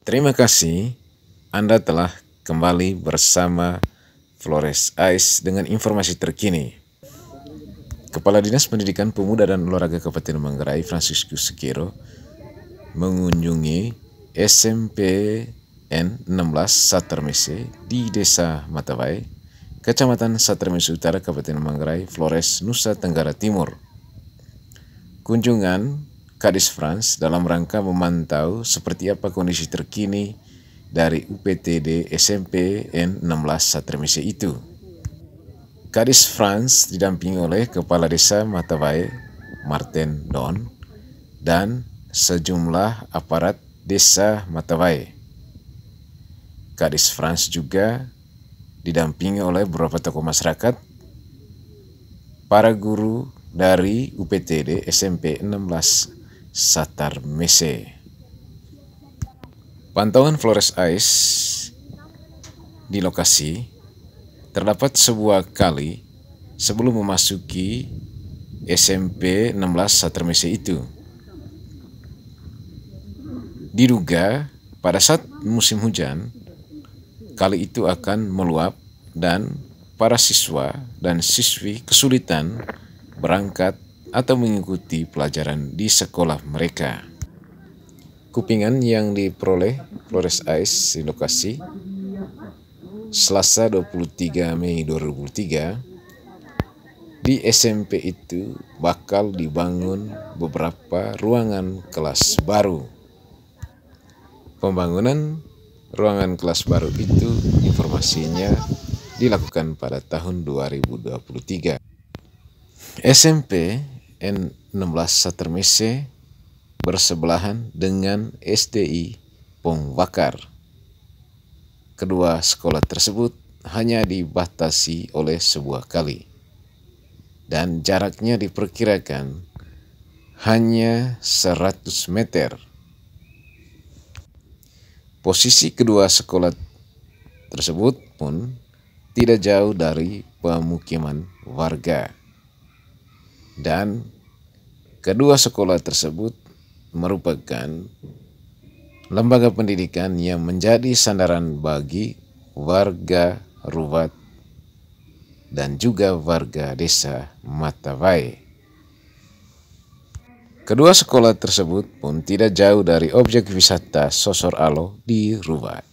Terima kasih Anda telah kembali bersama Flores Ice dengan informasi terkini. Kepala Dinas Pendidikan Pemuda dan Olahraga Kabupaten Manggarai, Franciscus Sekiro, mengunjungi SMPN 16 Satermese di Desa Matawai, Kecamatan Satermese Utara, Kabupaten Manggarai, Flores, Nusa Tenggara Timur. Kunjungan Kadis Frans dalam rangka memantau seperti apa kondisi terkini dari UPTD SMPN 16 Satermese itu. Kadis Frans didampingi oleh Kepala Desa Matawai, Martin Don, dan sejumlah aparat Desa Matawai. Kadis Frans juga didampingi oleh beberapa tokoh masyarakat, para guru dari UPTD SMP 16 Satermese. Pantauan Flores Ice di lokasi, terdapat sebuah kali sebelum memasuki SMP 16 Satermese itu. Diduga pada saat musim hujan, kali itu akan meluap dan para siswa dan siswi kesulitan berangkat atau mengikuti pelajaran di sekolah mereka. Kupingan yang diperoleh Flores Ice di lokasi Selasa 23 Mei 2003, di SMP itu bakal dibangun beberapa ruangan kelas baru. Pembangunan ruangan kelas baru itu informasinya dilakukan pada tahun 2023. SMP N16 Satermese bersebelahan dengan SDI Pongbakar. Kedua sekolah tersebut hanya dibatasi oleh sebuah kali, dan jaraknya diperkirakan hanya 100 meter. Posisi kedua sekolah tersebut pun tidak jauh dari pemukiman warga, dan kedua sekolah tersebut merupakan lembaga pendidikan yang menjadi sandaran bagi warga Ruvat dan juga warga Desa Matawai. Kedua sekolah tersebut pun tidak jauh dari objek wisata Sosor Alo di Ruvat.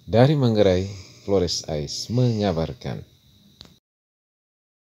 Dari Manggarai, Flores Ice mengabarkan.